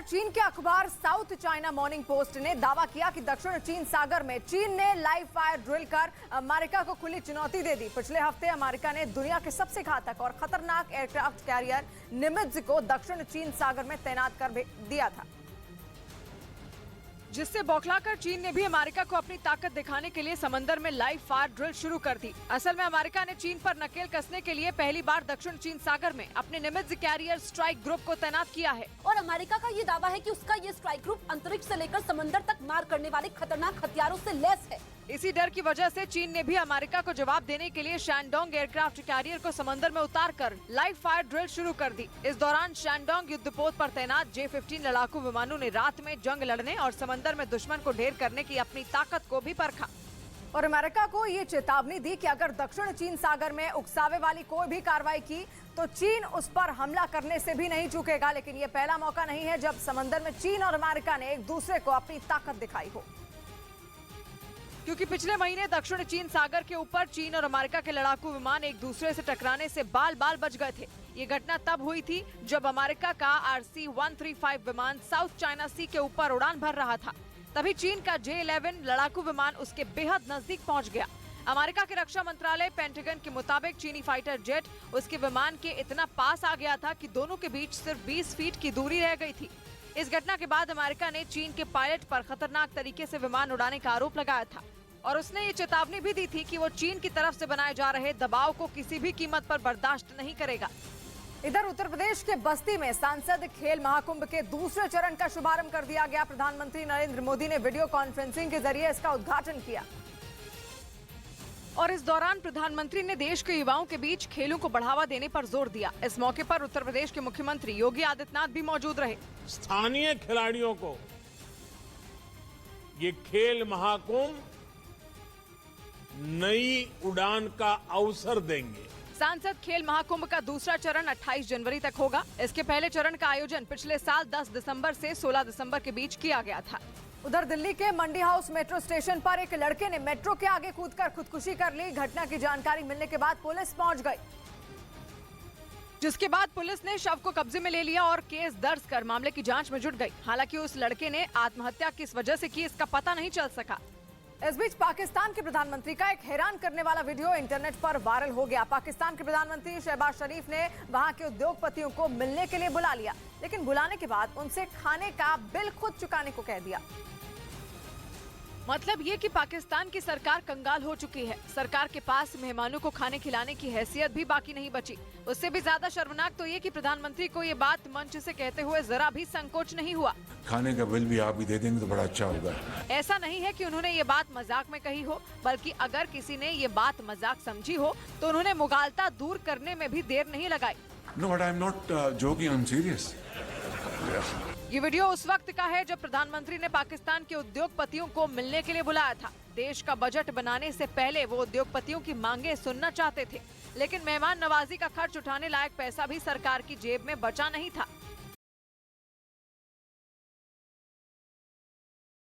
चीन के अखबार साउथ चाइना मॉर्निंग पोस्ट ने दावा किया कि दक्षिण चीन सागर में चीन ने लाइव फायर ड्रिल कर अमेरिका को खुली चुनौती दे दी। पिछले हफ्ते अमेरिका ने दुनिया के सबसे घातक और खतरनाक एयरक्राफ्ट कैरियर निमित्ज को दक्षिण चीन सागर में तैनात कर दिया था, जिससे बौखलाकर चीन ने भी अमेरिका को अपनी ताकत दिखाने के लिए समंदर में लाइव फायर ड्रिल शुरू कर दी। असल में अमेरिका ने चीन पर नकेल कसने के लिए पहली बार दक्षिण चीन सागर में अपने निमित्ज कैरियर स्ट्राइक ग्रुप को तैनात किया है और अमेरिका का ये दावा है कि उसका ये स्ट्राइक ग्रुप अंतरिक्ष से लेकर समंदर तक मार करने वाले खतरनाक हथियारों से लैस है। इसी डर की वजह से चीन ने भी अमेरिका को जवाब देने के लिए शैनडोंग एयरक्राफ्ट कैरियर को समंदर में उतारकर लाइव फायर ड्रिल शुरू कर दी। इस दौरान शैनडोंग युद्धपोत पर तैनात J-15 लड़ाकू विमानों ने रात में जंग लड़ने और समंदर में दुश्मन को ढेर करने की अपनी ताकत को भी परखा और अमेरिका को ये चेतावनी दी कि अगर दक्षिण चीन सागर में उकसावे वाली कोई भी कार्रवाई की तो चीन उस पर हमला करने से भी नहीं चूकेगा। लेकिन ये पहला मौका नहीं है जब समंदर में चीन और अमेरिका ने एक दूसरे को अपनी ताकत दिखाई हो, क्योंकि पिछले महीने दक्षिण चीन सागर के ऊपर चीन और अमेरिका के लड़ाकू विमान एक दूसरे से टकराने से बाल बाल बच गए थे। ये घटना तब हुई थी जब अमेरिका का RC-135 विमान साउथ चाइना सी के ऊपर उड़ान भर रहा था। तभी चीन का J-11 लड़ाकू विमान उसके बेहद नजदीक पहुंच गया। अमेरिका के रक्षा मंत्रालय पेंटागन के मुताबिक चीनी फाइटर जेट उसके विमान के इतना पास आ गया था कि दोनों के बीच सिर्फ 20 फीट की दूरी रह गई थी। इस घटना के बाद अमेरिका ने चीन के पायलट पर खतरनाक तरीके से विमान उड़ाने का आरोप लगाया था और उसने ये चेतावनी भी दी थी कि वो चीन की तरफ से बनाए जा रहे दबाव को किसी भी कीमत पर बर्दाश्त नहीं करेगा। इधर उत्तर प्रदेश के बस्ती में सांसद खेल महाकुंभ के दूसरे चरण का शुभारंभ कर दिया गया। प्रधानमंत्री नरेंद्र मोदी ने वीडियो कॉन्फ्रेंसिंग के जरिए इसका उद्घाटन किया और इस दौरान प्रधानमंत्री ने देश के युवाओं के बीच खेलों को बढ़ावा देने पर जोर दिया। इस मौके पर उत्तर प्रदेश के मुख्यमंत्री योगी आदित्यनाथ भी मौजूद रहे। स्थानीय खिलाड़ियों को ये खेल महाकुंभ नई उड़ान का अवसर देंगे। सांसद खेल महाकुंभ का दूसरा चरण 28 जनवरी तक होगा। इसके पहले चरण का आयोजन पिछले साल 10 दिसंबर से 16 दिसंबर के बीच किया गया था। उधर दिल्ली के मंडी हाउस मेट्रो स्टेशन पर एक लड़के ने मेट्रो के आगे कूदकर खुदकुशी कर ली। घटना की जानकारी मिलने के बाद पुलिस पहुंच गई, जिसके बाद पुलिस ने शव को कब्जे में ले लिया और केस दर्ज कर मामले की जांच में जुट गई। हालांकि उस लड़के ने आत्महत्या किस वजह से की इसका पता नहीं चल सका। इस बीच पाकिस्तान के प्रधानमंत्री का एक हैरान करने वाला वीडियो इंटरनेट पर वायरल हो गया। पाकिस्तान के प्रधानमंत्री शहबाज शरीफ ने वहां के उद्योगपतियों को मिलने के लिए बुला लिया, लेकिन बुलाने के बाद उनसे खाने का बिल खुद चुकाने को कह दिया। मतलब ये कि पाकिस्तान की सरकार कंगाल हो चुकी है। सरकार के पास मेहमानों को खाने खिलाने की हैसियत भी बाकी नहीं बची। उससे भी ज्यादा शर्मनाक तो ये कि प्रधानमंत्री को ये बात मंच से कहते हुए जरा भी संकोच नहीं हुआ। खाने का बिल भी आप ही दे देंगे तो बड़ा अच्छा होगा। ऐसा नहीं है कि उन्होंने ये बात मजाक में कही हो, बल्कि अगर किसी ने ये बात मजाक समझी हो तो उन्होंने मुगालता दूर करने में भी देर नहीं लगाई। No, but I'm not joking. I'm serious. ये वीडियो उस वक्त का है जब प्रधानमंत्री ने पाकिस्तान के उद्योगपतियों को मिलने के लिए बुलाया था। देश का बजट बनाने से पहले वो उद्योगपतियों की मांगे सुनना चाहते थे, लेकिन मेहमान नवाजी का खर्च उठाने लायक पैसा भी सरकार की जेब में बचा नहीं था।